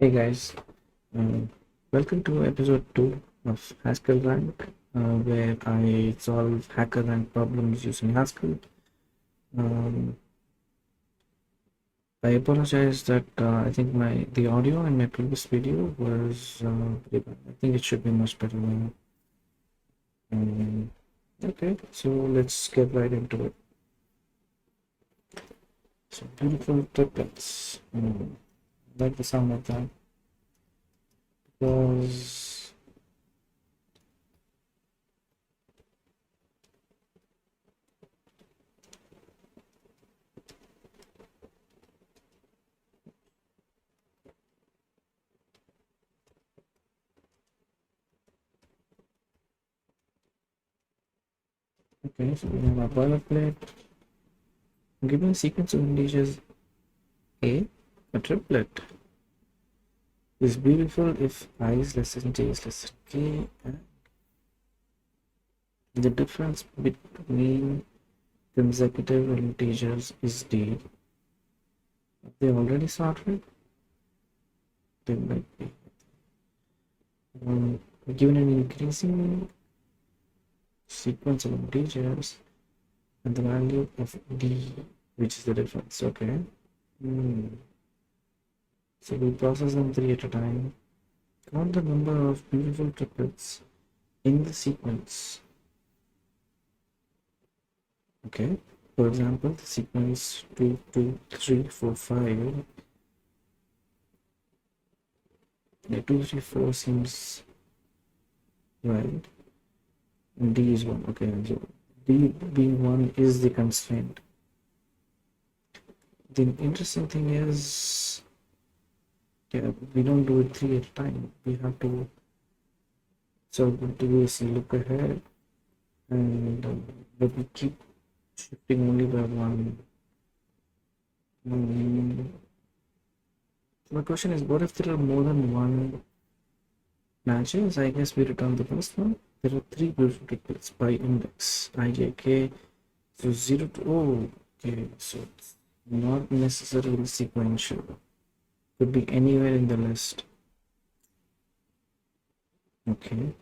Hey guys, um, welcome to episode 2 of HaskellRank, where I solve HackerRank problems using Haskell. Um, I apologize that I think the audio in my previous video was pretty bad. I think it should be much better now. Okay, so let's get right into it. So beautiful triplets. I like the sound of that because okay, so we have a boilerplate. Given a sequence of integers a triplet is beautiful if I is less than j is less than k, and the difference between consecutive integers is d. Are they already sorted? They might be. Given an increasing sequence of integers and the value of d, which is the difference, okay? So we process them 3 at a time. Count the number of beautiful triplets in the sequence. Okay, for example, the sequence 2, 2, 3, 4, 5. Yeah, 2, 3, 4 seems right. And D is 1. Okay, so D being 1 is the constraint. The interesting thing is, yeah, we don't do it 3 at a time. We have to, so what we do is look ahead and but we keep shifting only by 1. My question is, what if there are more than 1 matches? I guess we return the first one. There are 3 beautiful triplets by index ijk. So 0 to okay, so it's not necessarily sequential. Could be anywhere in the list. Okay,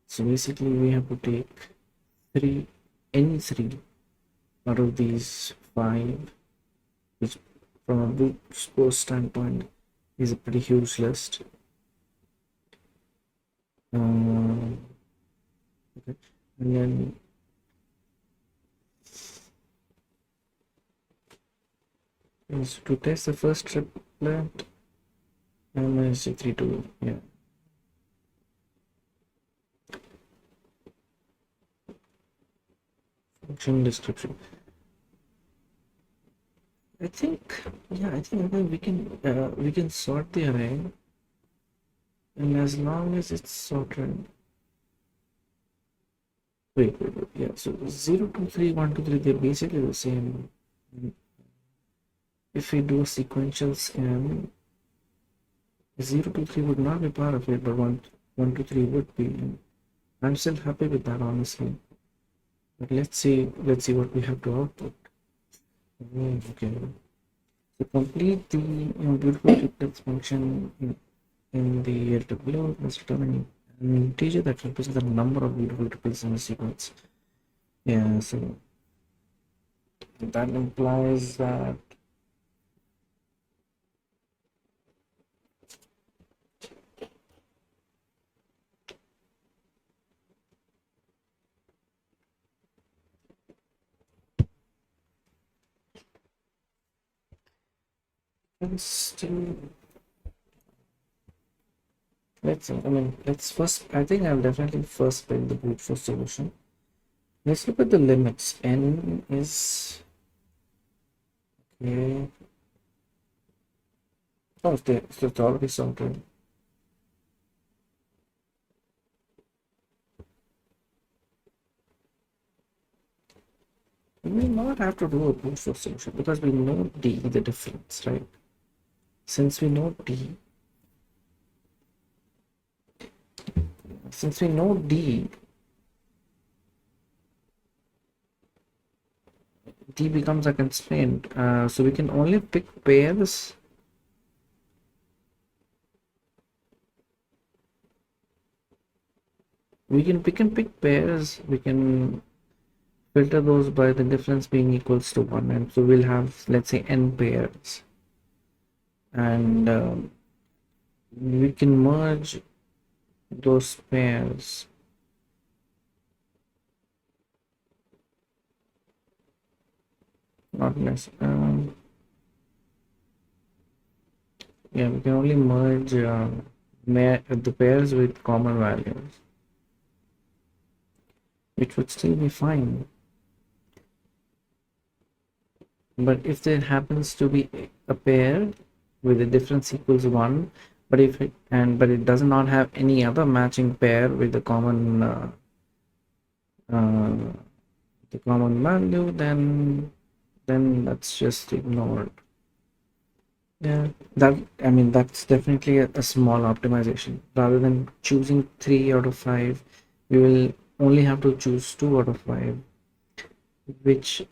so basically we have to take any 3 out of these 5, which from a brute force standpoint is a pretty huge list. Okay, and then so to test the first triplet, I'm going to say 3 to, yeah. Function description. I think, yeah, I think we can sort the array, and as long as it's sorted. Wait, yeah. So 0, 2, 3, 1, 2, 3, they're basically the same. If we do a sequential scan, 0, 2, 3 would not be part of it, but 1, 2, 3 would be. I'm still happy with that, honestly. But let's see what we have to output. Okay. To complete the beautiful triplets function in the RW, let's return an integer that represents the number of beautiful triplets in the sequence. Yeah, so that implies that still, let's first, I think I'll definitely first build the brute force solution. Let's look at the limits. N is, okay. Oh, so it's already sorted. We may not have to do a brute force solution because we know D, the difference, right? Since we know D, D becomes a constraint. So we can only pick pairs we can pick pairs. We can filter those by the difference being equals to 1, and so we'll have, let's say, n pairs, and we can merge those pairs. Not necessarily. Yeah, we can only merge the pairs with common values, which would still be fine. But if there happens to be a pair with a difference equals 1, but it does not have any other matching pair with the common value, then that's just ignored. Yeah, that's definitely a small optimization. Rather than choosing 3 out of 5, we will only have to choose 2 out of 5, which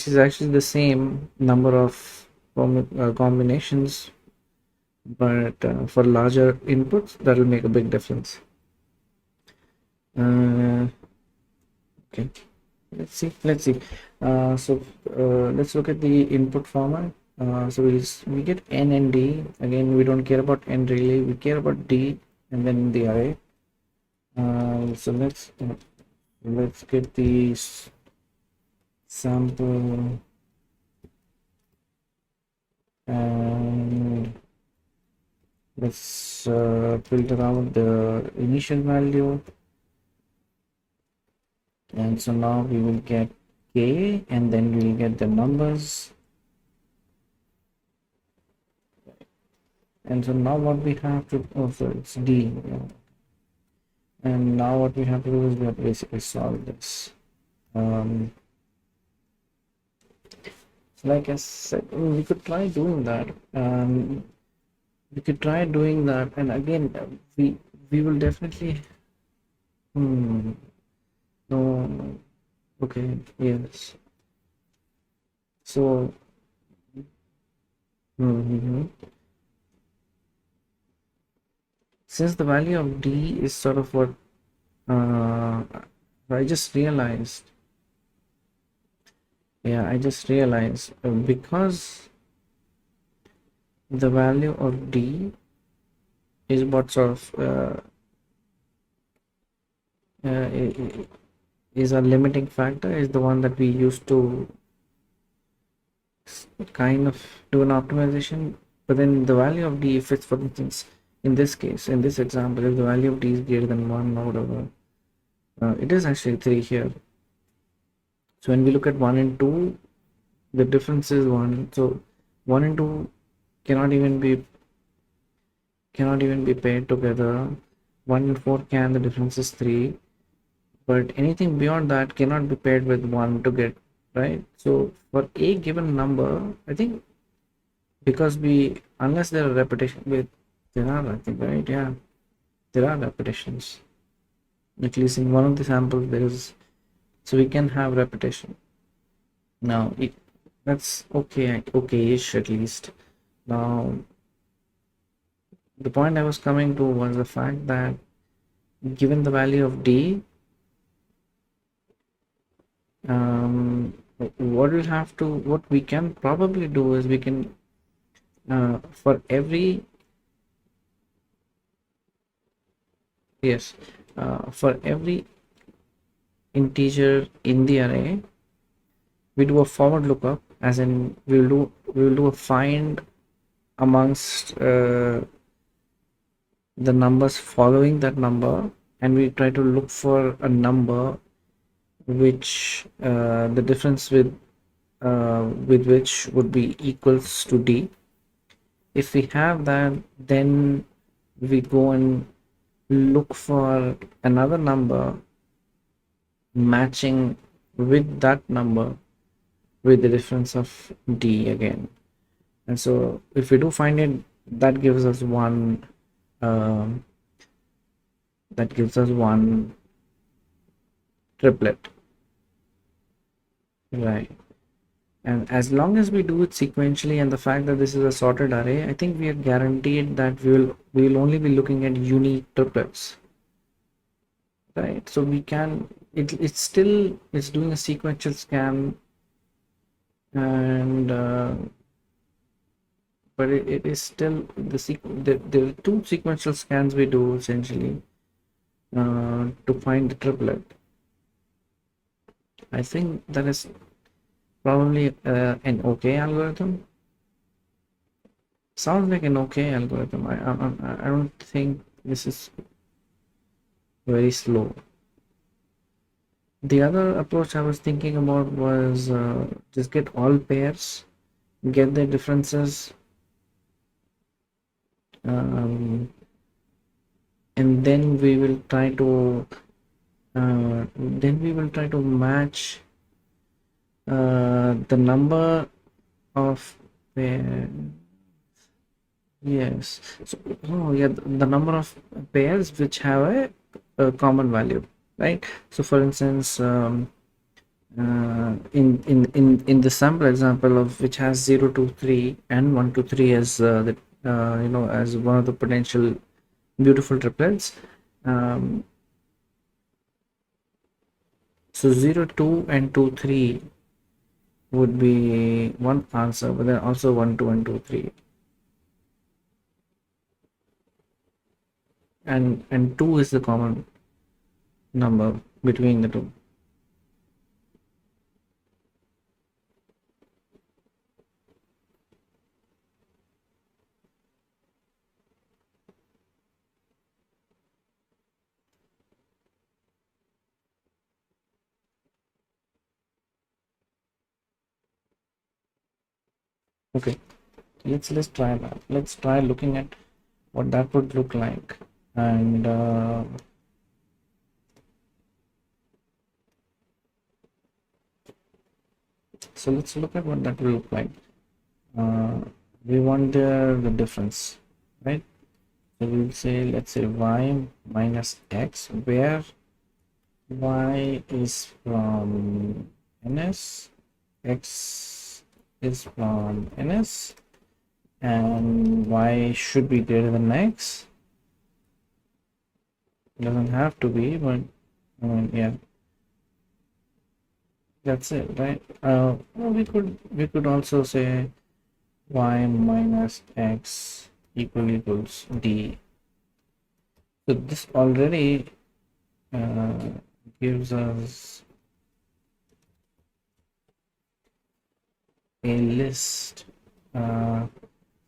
is actually the same number of combinations, but for larger inputs that will make a big difference. Okay, let's see. So let's look at the input format. So we get n and d. Again, we don't care about n really. We care about d and then the array. So let's get the sample and let's filter out the initial value. And so now we will get k, and then we'll get the numbers. And so now what we have to, so it's d. Yeah. And now what we have to do is we have to basically solve this. So like I said, we could try doing that. And again, we will definitely. No. Okay. Yes. So. Since the value of d is sort of what I just realized. Yeah, I just realized because the value of d is what sort of is a limiting factor, is the one that we use to kind of do an optimization. But then the value of d, if it's, for instance, in this case, in this example, if the value of d is greater than 1 or whatever, it is actually 3 here. So when we look at 1 and 2, the difference is 1. So 1 and 2 cannot even be paired together. 1 and 4 can, the difference is 3. But anything beyond that cannot be paired with 1 to get, right? So for a given number, I think, because unless there are repetitions, there are, I think, right? Yeah, there are repetitions. At least in one of the samples there is, so we can have repetition. Now that's okay-ish at least. Now the point I was coming to was the fact that given the value of d, what we can probably do is we can for every integer in the array, we do a forward lookup, as in we'll do a find amongst the numbers following that number, and we try to look for a number which the difference with which would be equals to d. If we have that, then we go and look for another number matching with that number with the difference of d again. And so if we do find it, that gives us one triplet, right? And as long as we do it sequentially, and the fact that this is a sorted array, I think we are guaranteed that we will only be looking at unique triplets. right? So we can, it's doing a sequential scan, and but it is still the two sequential scans we do essentially to find the triplet. I think that is probably an okay algorithm. Sounds like an okay algorithm. I don't think this is very slow. The other approach I was thinking about was just get all pairs, get their differences, um, and then we will try to match the number of pairs. Yes. So, oh yeah, the number of pairs which have a common value, right? So, for instance, in the sample example of which has 0 to 3 and 1 to 3 as the as one of the potential beautiful triplets. So 0 2 and 2 3 would be one answer, but then also 1 2 and 2 3, and 2 is the common number between the two. Okay, let's try that. Let's try looking at what that would look like, and so let's look at what that will look like. We want the difference, right? So we'll say, let's say y minus x, where y is from ns, x is from ns, and y should be greater than x. Doesn't have to be, but yeah, that's it, right? Well, we could also say y minus x equals d. So this already gives us a list.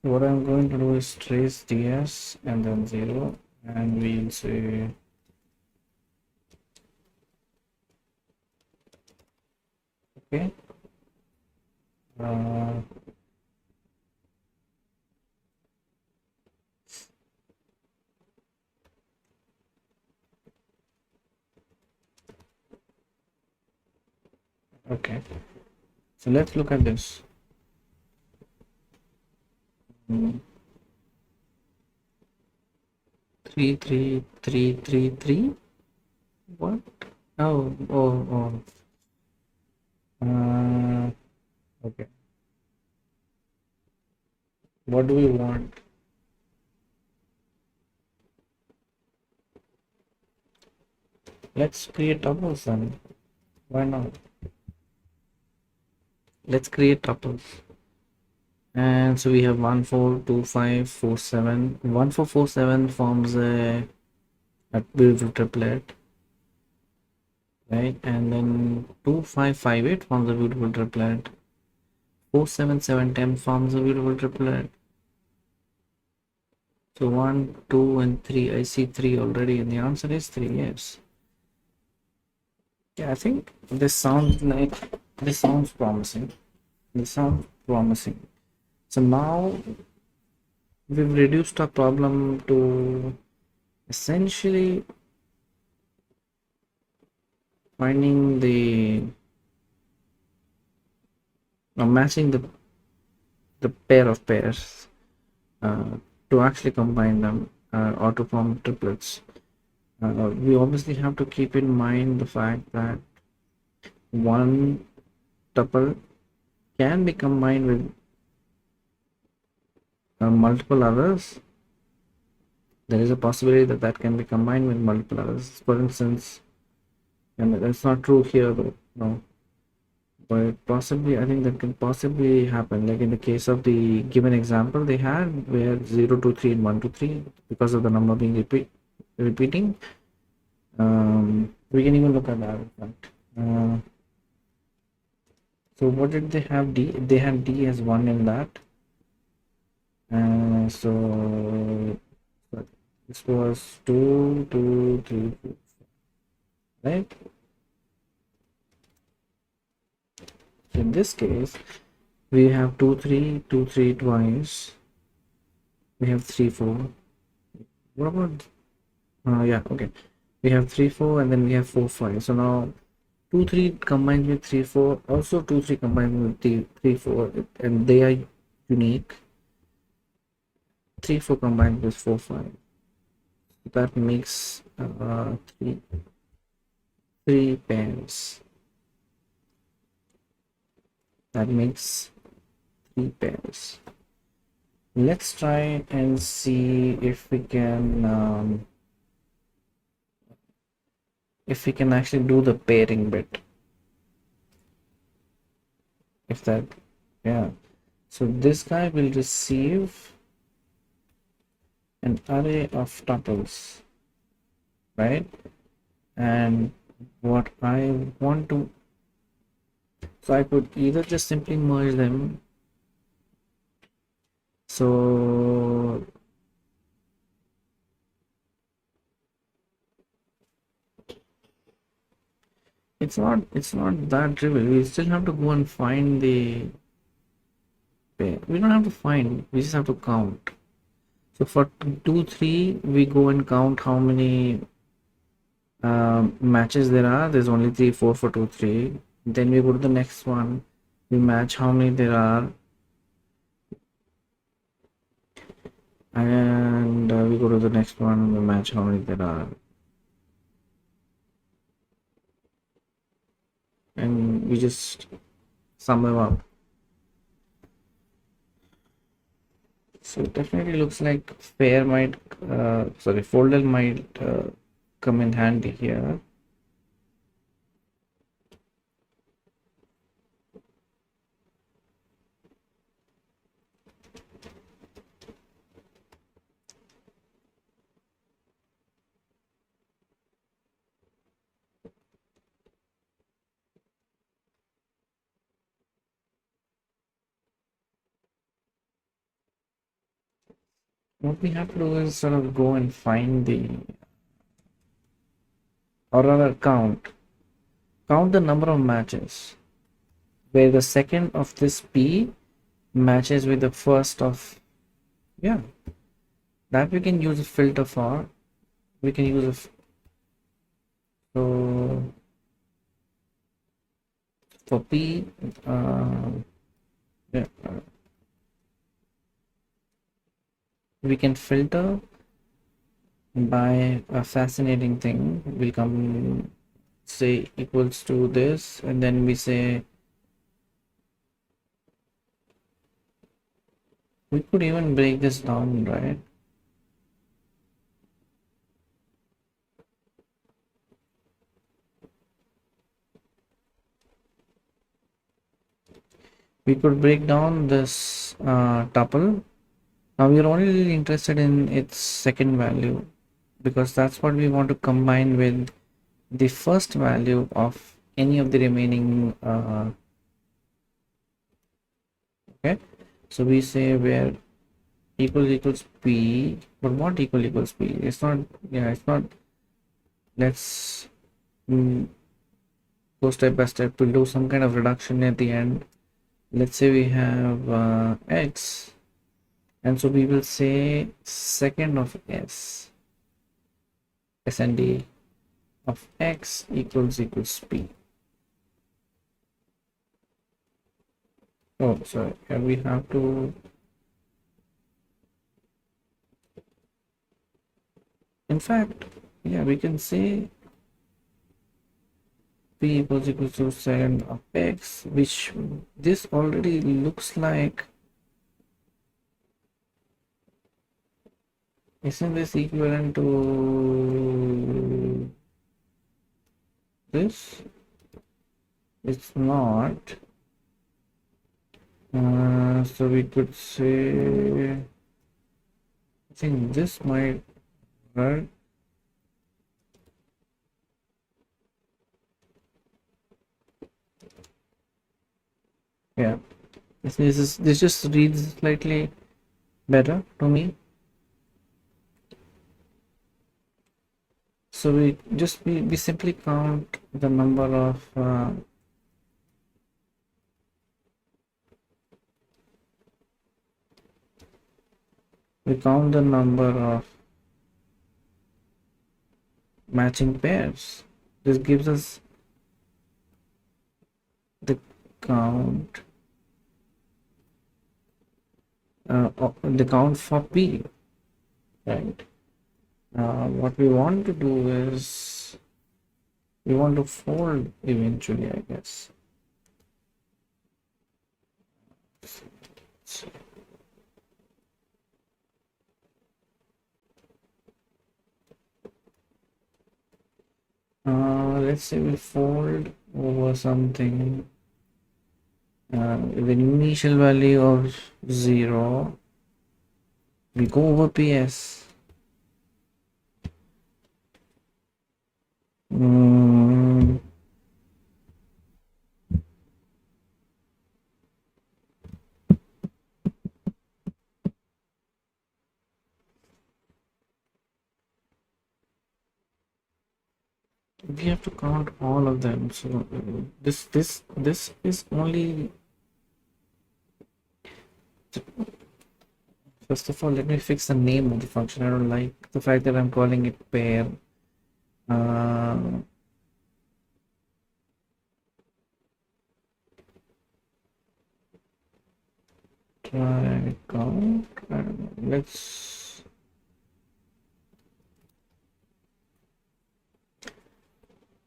What I'm going to do is trace ds and then 0, and we'll say okay. Okay, so let's look at this. 3 3 3 3 3. What? Oh. Okay. What do we want? Let's create tuples then. Why not? Let's create tuples. And so we have 1 4 2 5 4 7. 1 4 4 7 forms a beautiful triplet, right? And then 2 5 5 8 forms a beautiful triplet. 4 7 7 10 forms a beautiful triplet. So 1 2 and 3. I see 3 already, and the answer is 3. Yes. Yeah, I think this sounds promising. This sounds promising. So now we've reduced our problem to essentially finding matching the pair of pairs to actually combine them or to form triplets. We obviously have to keep in mind the fact that one tuple can be combined with multiple others, there is a possibility that that can be combined with multiple others. For instance, and that's not true here though, no. But possibly, I think that can possibly happen. Like in the case of the given example they had, where 0 to 3 and 1 to 3, because of the number being repeating. We can even look at that, in fact. So what did they have? D. They had D as 1 in that. So this was 2, 2, 3, 4, right? So in this case, we have 2, 3, 2, 3 twice. We have 3, 4. What about? Yeah, okay. We have 3, 4, and then we have 4, 5. So now 2, 3 combined with 3, 4. Also 2, 3 combined with 3, 4, and they are unique. 3, 4 combined with 4, 5. That makes three pairs. That makes 3 pairs. Let's try and see if we can actually do the pairing bit. If that, yeah. So this guy will receive an array of tuples, right? And what I want to, so I could either just simply merge them. So it's not that trivial. We still have to go and find the pair. We don't have to find, we just have to count. So for 2, 3, we go and count how many matches there are. There's only 3, 4 for 2, 3. Then we go to the next one. We match how many there are. And we go to the next one. We match how many there are. And we just sum them up. So it definitely looks like pair might, folder might come in handy here. What we have to do is sort of go and find the, or rather count the number of matches where the second of this P matches with the first of, yeah, that we can use a filter for. We can use a, so for P, yeah, we can filter by a fascinating thing. We'll come say equals to this, and then we say, we could even break this down, right? We could break down this tuple. Now we are only really interested in its second value, because that's what we want to combine with the first value of any of the remaining okay. So we say where equals P, but what equals P? It's not, yeah, it's not. Let's go step by step. We'll do some kind of reduction at the end. Let's say we have X, and so we will say second of S, SND of X equals P. Oh, sorry, and we have to, in fact, yeah, we can say P equals to second of X, which this already looks like Isn't this equivalent to this? It's not. So we could say, I think this might work. Yeah, this just reads slightly better to me. So we simply count the number of we count the number of matching pairs. This gives us the count the count for P, right? What we want to do is we want to fold eventually, I guess. Let's say we fold over something with an initial value of 0. We go over PS. We have to count all of them. So this is only. First of all, let me fix the name of the function. I don't like the fact that I'm calling it pair. Try count. I don't know. Let's.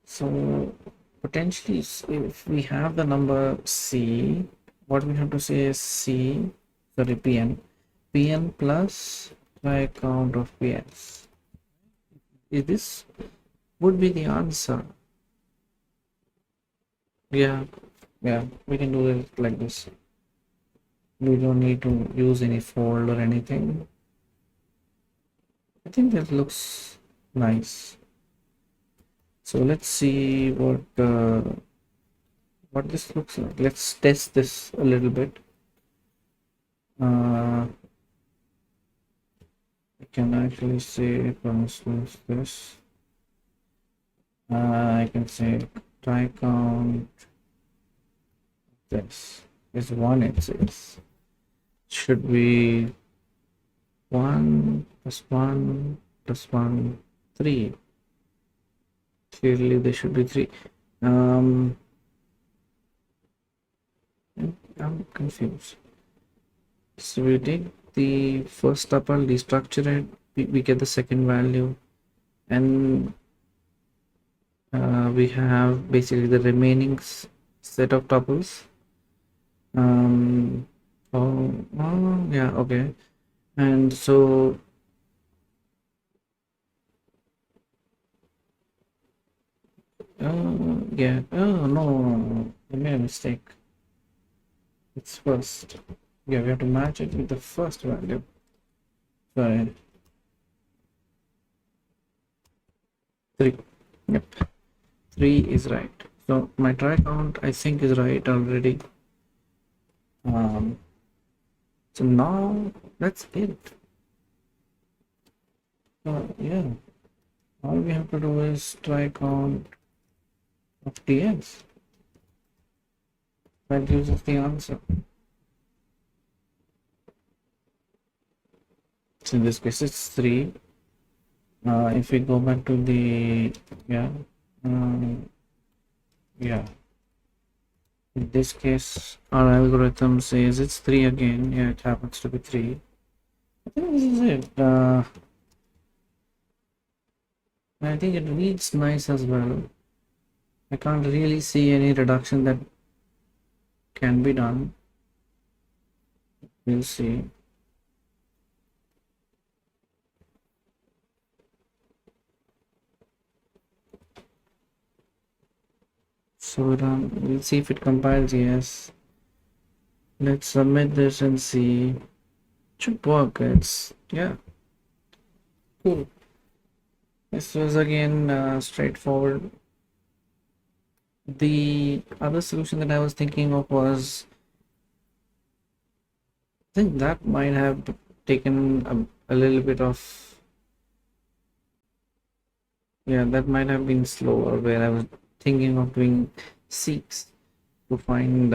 So potentially, if we have the number C, what we have to say is C, sorry, Pn plus try count of Ps. This would be the answer. Yeah, we can do it like this. We don't need to use any fold or anything. I think that looks nice. So let's see what this looks like. Let's test this a little bit. I can actually say, for instance, this. I can say try count. This is 1. It says should be 1 plus 1 plus 1, 3. Clearly there should be 3. I'm confused. So we take the first tuple, destructure it, we get the second value, and we have basically the remaining set of tuples. Yeah, okay. And so yeah, no, I made a mistake. It's first. Yeah, we have to match it with the first value. Sorry. 3. Yep. 3 is right. So my try count, I think, is right already. So now that's it. Yeah. All we have to do is try count of TX. That gives us the answer. So in this case, it's 3. If we go back to the in this case, our algorithm says it's 3 again. Yeah, it happens to be 3. I think this is it. I think it reads nice as well. I can't really see any reduction that can be done. We'll see. So we'll see if it compiles. Yes. Let's submit this and see. Should work. It's yeah. Cool. This was again straightforward. The other solution that I was thinking of was, I think that might have taken a little bit of, yeah, that might have been slower, where I was thinking of doing seeks to find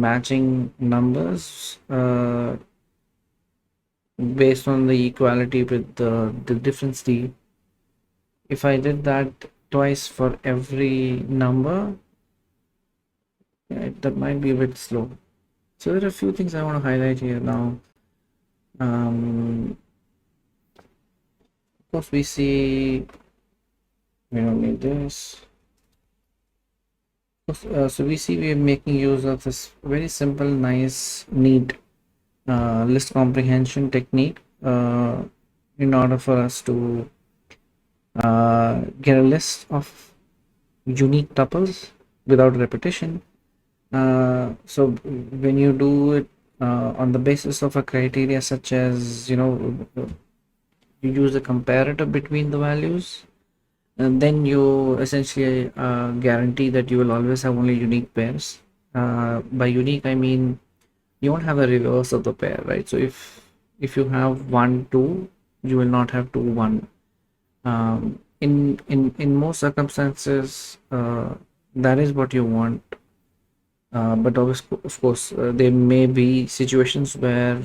matching numbers based on the equality with the difference D. If I did that twice for every number, yeah, that might be a bit slow. So there are a few things I want to highlight here now. Of course, we see we don't need this. So we see we are making use of this very simple, nice, neat list comprehension technique in order for us to get a list of unique tuples without repetition. So when you do it on the basis of a criteria such as, you use a comparator between the values, and then you essentially guarantee that you will always have only unique pairs. By unique, I mean you won't have a reverse of the pair, right? So if you have 1 2, you will not have 2 1. In most circumstances, that is what you want. But of course, there may be situations where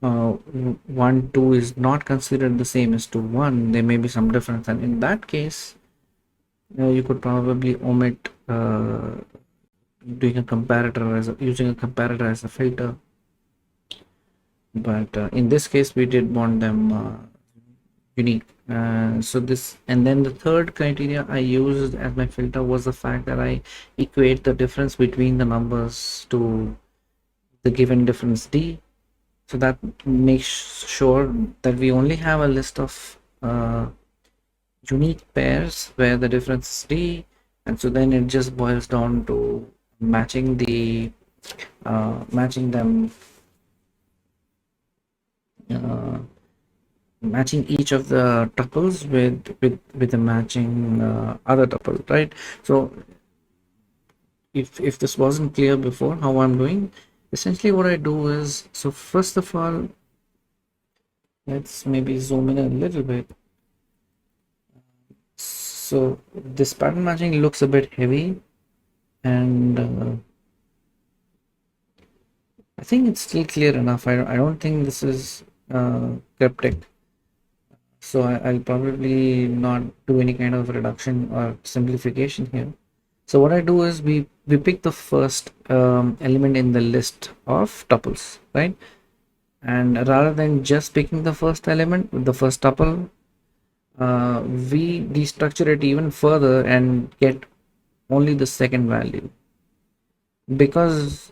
1 2 is not considered the same as 2 1. There may be some difference, and in that case, you could probably omit doing a comparator as using a comparator as a filter. But in this case, we did want them unique. So this, and then the third criteria I used as my filter was the fact that I equate the difference between the numbers to the given difference D. So that makes sure that we only have a list of unique pairs where the difference is D, and so then it just boils down to matching them, matching each of the tuples with the matching other tuple, right? So if this wasn't clear before how I'm doing, essentially what I do is, so first of all, let's maybe zoom in a little bit. So this pattern matching looks a bit heavy, and I think it's still clear enough. I don't think this is cryptic, so I'll probably not do any kind of reduction or simplification here. So what I do is we pick the first element in the list of tuples, right? And rather than just picking the first element, the first tuple, we destructure it even further and get only the second value, because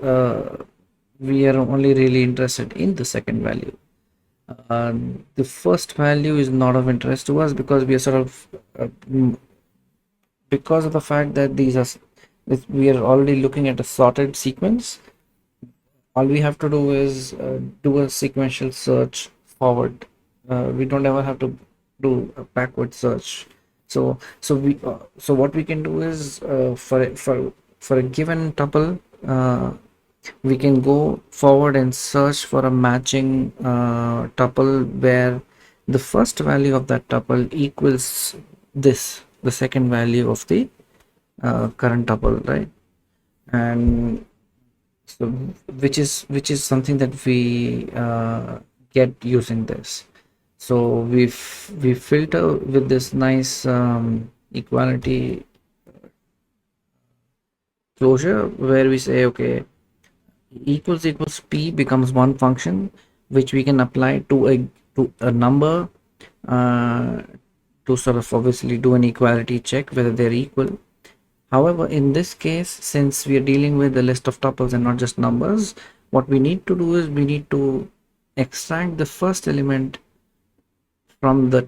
we are only really interested in the second value. The first value is not of interest to us because we are sort of because of the fact that we are already looking at a sorted sequence. All we have to do is do a sequential search forward. We don't ever have to do a backward search. So what we can do is for a given tuple, we can go forward and search for a matching tuple where the first value of that tuple equals the second value of the current tuple, right? And so which is something that we get using this. So we filter with this nice equality closure, where we say, okay, equals p becomes one function which we can apply to a number to sort of obviously do an equality check whether they're equal. However, in this case, since we are dealing with a list of tuples and not just numbers, what we need to do is we need to extract the first element from the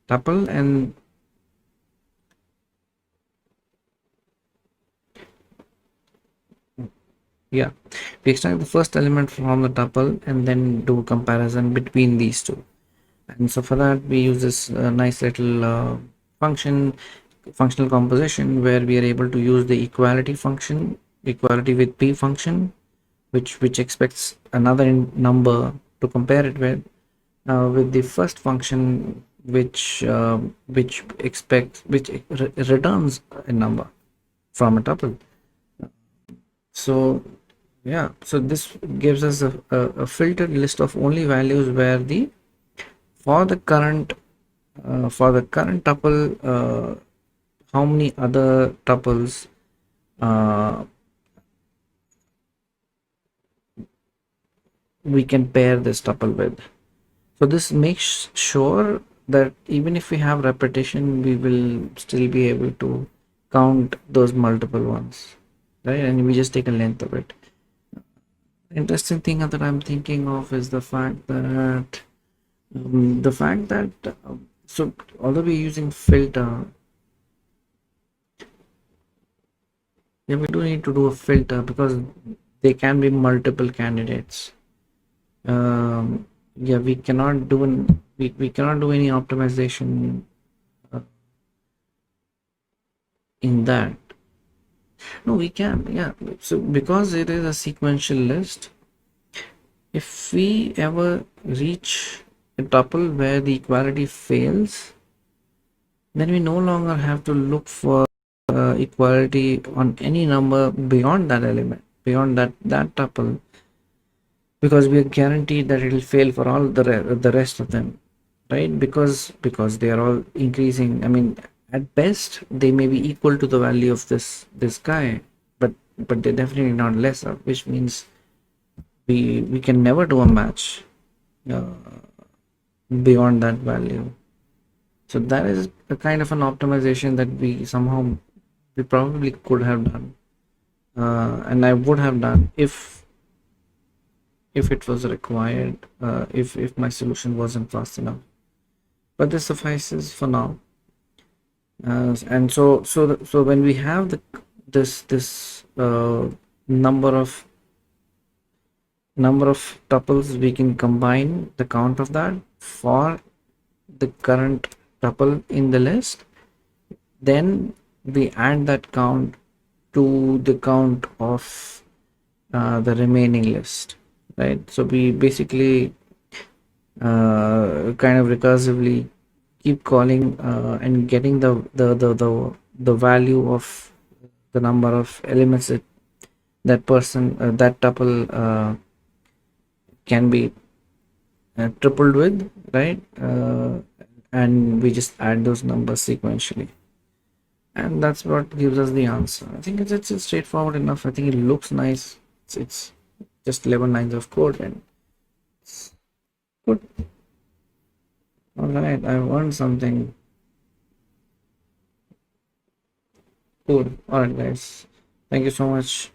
tuple, and Yeah, we extract the first element from the tuple and then do a comparison between these two. And so for that we use this nice little functional composition, where we are able to use the equality function, equality with p function, which expects another number to compare it with the first function, which expects, returns a number from a tuple. So yeah, so this gives us a filtered list of only values where the for the current tuple, how many other tuples uh, we can pair this tuple with. So this makes sure that even if we have repetition, we will still be able to count those multiple ones, right? And we just take a length of it. Interesting thing that I'm thinking of is the fact that so although we're using filter, yeah, we do need to do a filter because there can be multiple candidates. Yeah, we cannot do any optimization in that. No, we can. Yeah, so because it is a sequential list, if we ever reach a tuple where the equality fails, then we no longer have to look for equality on any number beyond that element, beyond that tuple, because we are guaranteed that it will fail for all the rest of them, right? Because they are all increasing. I mean, at best they may be equal to the value of this guy, but they're definitely not lesser, which means we can never do a match uh, beyond that value. So that is a kind of an optimization that we probably could have done, and I would have done if it was required, if my solution wasn't fast enough. But this suffices for now. And so when we have this number of tuples, we can combine the count of that for the current tuple in the list. Then we add that count to the count of the remaining list, right? So we basically kind of recursively keep calling and getting the value of the number of elements that tuple can be tripled with, right? And we just add those numbers sequentially, and that's what gives us the answer. I think it's straightforward enough. I think it looks nice. It's just 11 lines of code, and it's good. All right, I learned something. Cool. All right, guys. Thank you so much